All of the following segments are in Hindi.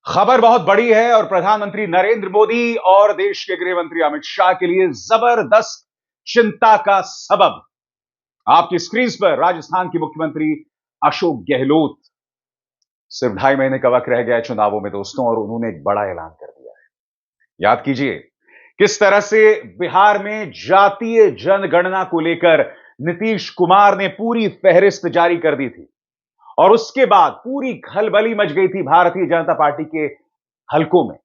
खबर बहुत बड़ी है और प्रधानमंत्री नरेंद्र मोदी और देश के गृह मंत्री अमित शाह के लिए जबरदस्त चिंता का सबब। आपकी स्क्रीन पर राजस्थान के मुख्यमंत्री अशोक गहलोत। सिर्फ 2.5 महीने का वक्त रह गया है चुनावों में दोस्तों, और उन्होंने एक बड़ा ऐलान कर दिया है। याद कीजिए किस तरह से बिहार में जातीय जनगणना को लेकर नीतीश कुमार ने पूरी फहरिस्त जारी कर दी थी और उसके बाद पूरी खलबली मच गई थी भारतीय जनता पार्टी के हलकों में।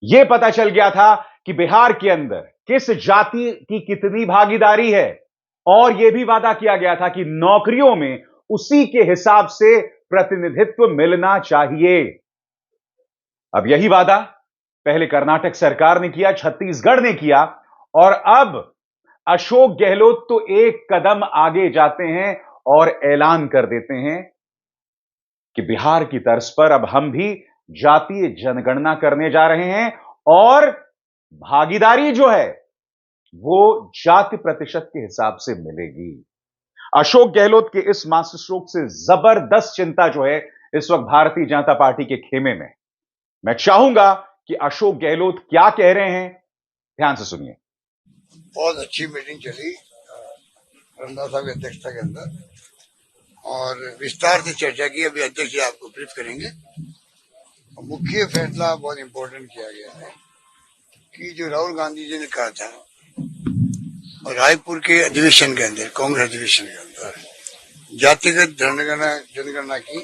यह पता चल गया था कि बिहार के अंदर किस जाति की कितनी भागीदारी है, और यह भी वादा किया गया था कि नौकरियों में उसी के हिसाब से प्रतिनिधित्व मिलना चाहिए। अब यही वादा पहले कर्नाटक सरकार ने किया, छत्तीसगढ़ ने किया, और अब अशोक गहलोत तो एक कदम आगे जाते हैं और ऐलान कर देते हैं कि बिहार की तर्ज पर अब हम भी जातीय जनगणना करने जा रहे हैं और भागीदारी जो है वो जाति प्रतिशत के हिसाब से मिलेगी। अशोक गहलोत के इस मास्टर स्ट्रोक से जबरदस्त चिंता जो है इस वक्त भारतीय जनता पार्टी के खेमे में। मैं चाहूंगा कि अशोक गहलोत क्या कह रहे हैं, ध्यान से सुनिए। बहुत अच्छी मीटिंग चली रंधा साहब की अध्यक्षता के अंदर और विस्तार से चर्चा की। अभी अध्यक्ष जी आपको ब्रीफ करेंगे। मुख्य फैसला बहुत इंपॉर्टेंट किया गया है कि जो राहुल गांधी जी ने कहा था और रायपुर के अधिवेशन के अंदर, कांग्रेस अधिवेशन के अंदर जातिगत जनगणना की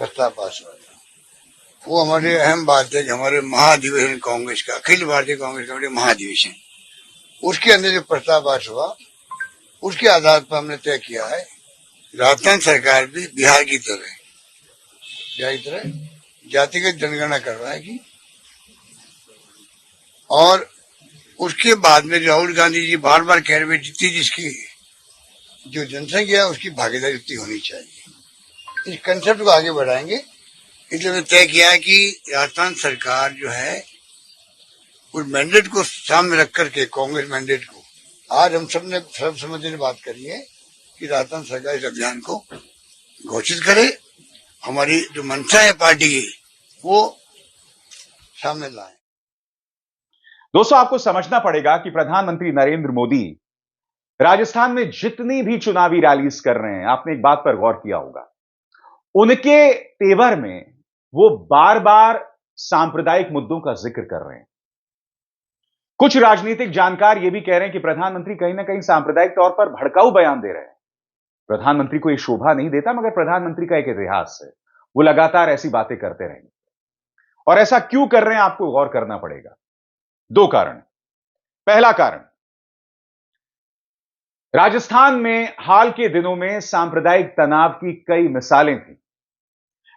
प्रस्ताव पास हुआ था, वो हमारे अहम बात है कि हमारे महाधिवेशन कांग्रेस का, अखिल भारतीय कांग्रेस कमेटी महाधिवेशन, उसके अंदर जो प्रस्ताव पास हुआ उसके आधार पर हमने तय किया है राजस्थान सरकार भी बिहार की तरह जातिगत जनगणना करवाएगी। और उसके बाद में राहुल गांधी जी बार बार कह रहे जितनी जिसकी जो जनसंख्या है उसकी भागीदारी उतनी होनी चाहिए। इस कंसेप्ट को आगे बढ़ाएंगे। इसलिए हमने तय किया है कि राजस्थान सरकार जो है उस मैंडेट को सामने रख करके, कांग्रेस मैंडेट को, आज हम सब ने सर्वसम्मति से बात करी है कि राजस्थान सरकार इस अभियान को घोषित करे। हमारी जो मंशा है पार्टी की वो सामने लाए। दोस्तों, आपको समझना पड़ेगा कि प्रधानमंत्री नरेंद्र मोदी राजस्थान में जितनी भी चुनावी रैलीज कर रहे हैं, आपने एक बात पर गौर किया होगा, उनके तेवर में वो बार बार सांप्रदायिक मुद्दों का जिक्र कर रहे हैं। कुछ राजनीतिक जानकार यह भी कह रहे हैं कि प्रधानमंत्री कहीं ना कहीं सांप्रदायिक तौर पर भड़काऊ बयान दे रहे हैं। प्रधानमंत्री को यह शोभा नहीं देता, मगर प्रधानमंत्री का एक इतिहास है, वो लगातार ऐसी बातें करते रहेंगे। और ऐसा क्यों कर रहे हैं आपको गौर करना पड़ेगा। 2 कारण। पहला कारण, राजस्थान में हाल के दिनों में सांप्रदायिक तनाव की कई मिसालें थी।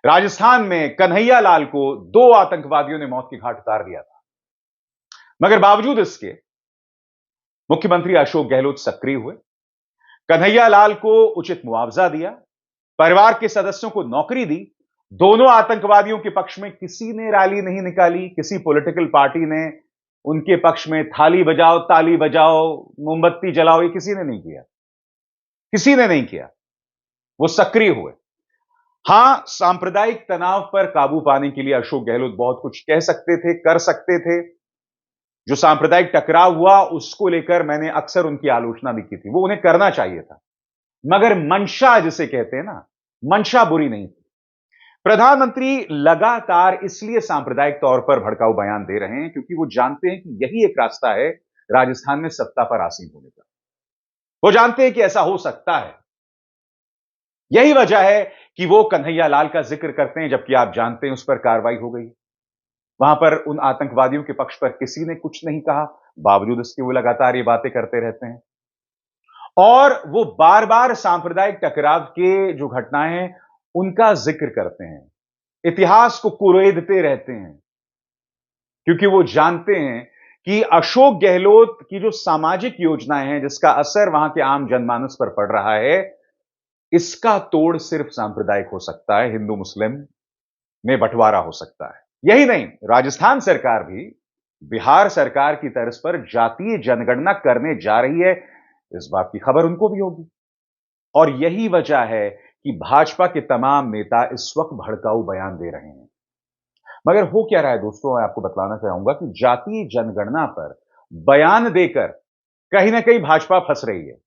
राजस्थान में कन्हैया लाल को 2 आतंकवादियों ने मौत के घाट उतार दिया था, मगर बावजूद इसके मुख्यमंत्री अशोक गहलोत सक्रिय हुए, कन्हैया लाल को उचित मुआवजा दिया, परिवार के सदस्यों को नौकरी दी। दोनों आतंकवादियों के पक्ष में किसी ने रैली नहीं निकाली, किसी पॉलिटिकल पार्टी ने उनके पक्ष में थाली बजाओ, ताली बजाओ, मोमबत्ती जलाओ, ये किसी ने नहीं किया, किसी ने नहीं किया। वो सक्रिय हुए। हां, सांप्रदायिक तनाव पर काबू पाने के लिए अशोक गहलोत बहुत कुछ कह सकते थे, कर सकते थे। जो सांप्रदायिक टकराव हुआ उसको लेकर मैंने अक्सर उनकी आलोचना भी की थी, वो उन्हें करना चाहिए था, मगर मंशा जिसे कहते हैं ना, मंशा बुरी नहीं थी। प्रधानमंत्री लगातार इसलिए सांप्रदायिक तौर पर भड़काऊ बयान दे रहे हैं क्योंकि वो जानते हैं कि यही एक रास्ता है राजस्थान में सत्ता पर आसीन होने का। वो जानते हैं कि ऐसा हो सकता है। यही वजह है कि वो कन्हैया लाल का जिक्र करते हैं, जबकि आप जानते हैं उस पर कार्रवाई हो गई। वहां पर उन आतंकवादियों के पक्ष पर किसी ने कुछ नहीं कहा, बावजूद इसके वो लगातार ये बातें करते रहते हैं। और वो बार बार सांप्रदायिक टकराव के जो घटनाएं हैं उनका जिक्र करते हैं, इतिहास को कुरेदते रहते हैं, क्योंकि वो जानते हैं कि अशोक गहलोत की जो सामाजिक योजनाएं हैं, जिसका असर वहां के आम जनमानस पर पड़ रहा है, इसका तोड़ सिर्फ सांप्रदायिक हो सकता है, हिंदू मुस्लिम में बंटवारा हो सकता है। यही नहीं, राजस्थान सरकार भी बिहार सरकार की तर्ज पर जातीय जनगणना करने जा रही है, इस बात की खबर उनको भी होगी। और यही वजह है कि भाजपा के तमाम नेता इस वक्त भड़काऊ बयान दे रहे हैं। मगर हो क्या रहा है दोस्तों, मैं आपको बतलाना चाहूंगा कि जातीय जनगणना पर बयान देकर कहीं ना कहीं भाजपा फंस रही है।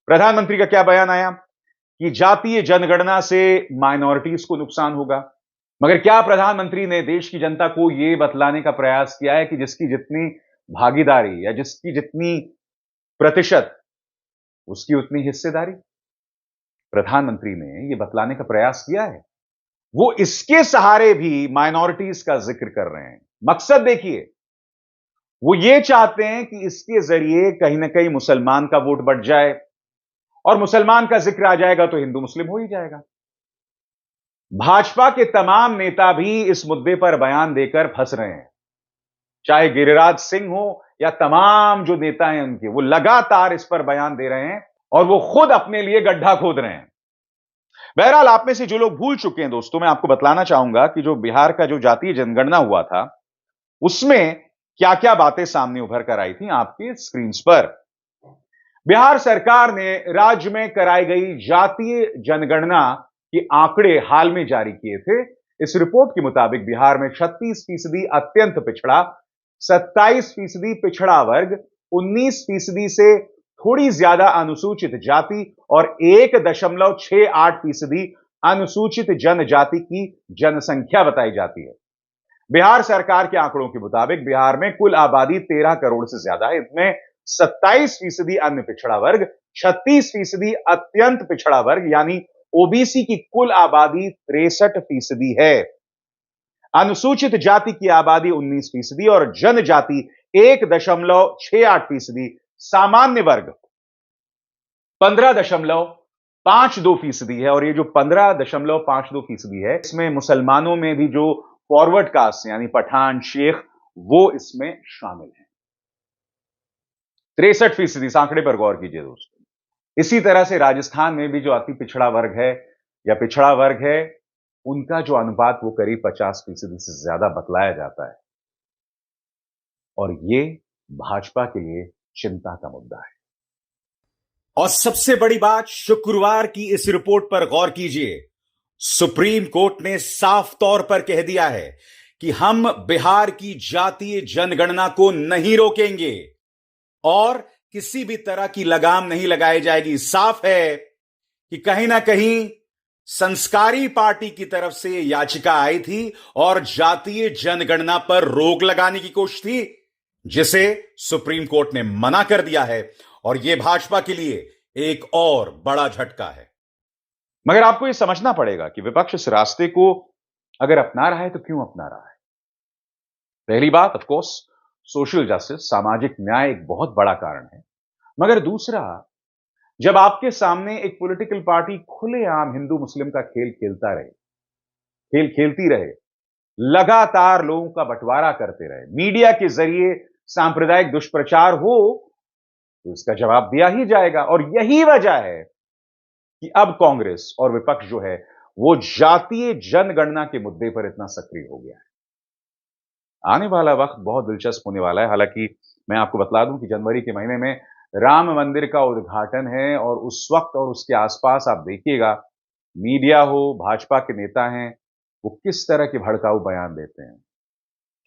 प्रधानमंत्री का क्या बयान आया कि जातीय जनगणना से माइनॉरिटीज को नुकसान होगा। मगर क्या प्रधानमंत्री ने देश की जनता को यह बतलाने का प्रयास किया है कि जिसकी जितनी भागीदारी या जिसकी जितनी प्रतिशत, उसकी उतनी हिस्सेदारी? प्रधानमंत्री ने यह बतलाने का प्रयास किया है। वो इसके सहारे भी माइनॉरिटीज का जिक्र कर रहे हैं। मकसद देखिए, वो ये चाहते हैं कि इसके जरिए कहीं ना कहीं मुसलमान का वोट बढ़ जाए, और मुसलमान का जिक्र आ जाएगा तो हिंदू मुस्लिम हो ही जाएगा। भाजपा के तमाम नेता भी इस मुद्दे पर बयान देकर फंस रहे हैं, चाहे गिरिराज सिंह हो या तमाम जो नेता हैं उनके, वो लगातार इस पर बयान दे रहे हैं और वो खुद अपने लिए गड्ढा खोद रहे हैं। बहरहाल, आप में से जो लोग भूल चुके हैं दोस्तों, मैं आपको बतलाना चाहूंगा कि जो बिहार का जो जातीय जनगणना हुआ था, उसमें क्या क्या बातें सामने उभर कर आई थी आपके स्क्रीन पर। बिहार सरकार ने राज्य में कराई गई जातीय जनगणना के आंकड़े हाल में जारी किए थे। इस रिपोर्ट के मुताबिक बिहार में 36% अत्यंत पिछड़ा, 27% पिछड़ा वर्ग, 19% से थोड़ी ज्यादा अनुसूचित जाति और 1.68% अनुसूचित जनजाति की जनसंख्या बताई जाती है। बिहार सरकार के आंकड़ों के मुताबिक बिहार में कुल आबादी 13 करोड़ से ज्यादा है। इसमें 27% अन्य पिछड़ा वर्ग, 36% अत्यंत पिछड़ा वर्ग यानी ओबीसी की कुल आबादी 63% है। अनुसूचित जाति की आबादी 19% और जनजाति 1.68%, सामान्य वर्ग 15.52% है। और ये जो 15.52% है, इसमें मुसलमानों में भी जो फॉरवर्ड कास्ट यानी पठान, शेख, वो इसमें शामिल है। 63%, इस आंकड़े पर गौर कीजिए दोस्तों। इसी तरह से राजस्थान में भी जो अति पिछड़ा वर्ग है या पिछड़ा वर्ग है, उनका जो अनुपात वो करीब 50% से ज्यादा बतलाया जाता है। और ये भाजपा के लिए चिंता का मुद्दा है। और सबसे बड़ी बात, शुक्रवार की इस रिपोर्ट पर गौर कीजिए। सुप्रीम कोर्ट ने साफ तौर पर कह दिया है कि हम बिहार की जातीय जनगणना को नहीं रोकेंगे और किसी भी तरह की लगाम नहीं लगाई जाएगी। साफ है कि कहीं ना कहीं संस्कारी पार्टी की तरफ से याचिका आई थी और जातीय जनगणना पर रोक लगाने की कोशिश थी, जिसे सुप्रीम कोर्ट ने मना कर दिया है। और यह भाजपा के लिए एक और बड़ा झटका है। मगर आपको यह समझना पड़ेगा कि विपक्ष इस रास्ते को अगर अपना रहा है तो क्यों अपना रहा है। पहली बात, ऑफ कोर्स, सोशल जस्टिस, सामाजिक न्याय एक बहुत बड़ा कारण है। मगर दूसरा, जब आपके सामने एक पॉलिटिकल पार्टी खुलेआम हिंदू मुस्लिम का खेल खेलती रहे, लगातार लोगों का बंटवारा करते रहे, मीडिया के जरिए सांप्रदायिक दुष्प्रचार हो, तो इसका जवाब दिया ही जाएगा। और यही वजह है कि अब कांग्रेस और विपक्ष जो है वो जातीय जनगणना के मुद्दे पर इतना सक्रिय हो गया है। आने वाला वक्त बहुत दिलचस्प होने वाला है। हालांकि मैं आपको बतला दूं कि जनवरी के महीने में राम मंदिर का उद्घाटन है, और उस वक्त और उसके आसपास आप देखिएगा, मीडिया हो, भाजपा के नेता हैं, वो किस तरह के भड़काऊ बयान देते हैं।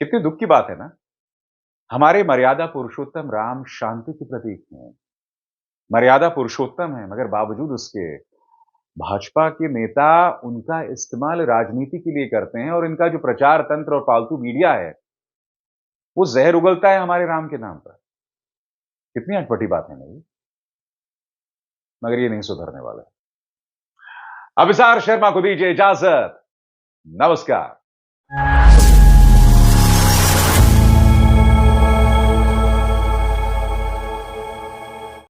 कितनी दुख की बात है ना। हमारे मर्यादा पुरुषोत्तम राम शांति के प्रतीक हैं, मर्यादा पुरुषोत्तम है, मगर बावजूद उसके भाजपा के नेता उनका इस्तेमाल राजनीति के लिए करते हैं। और इनका जो प्रचार तंत्र और पालतू मीडिया है, वो जहर उगलता है हमारे राम के नाम पर। कितनी अटपटी बात है नहीं, मगर ये नहीं सुधरने वाला है। अभिसार शर्मा को दीजिए इजाजत। नमस्कार।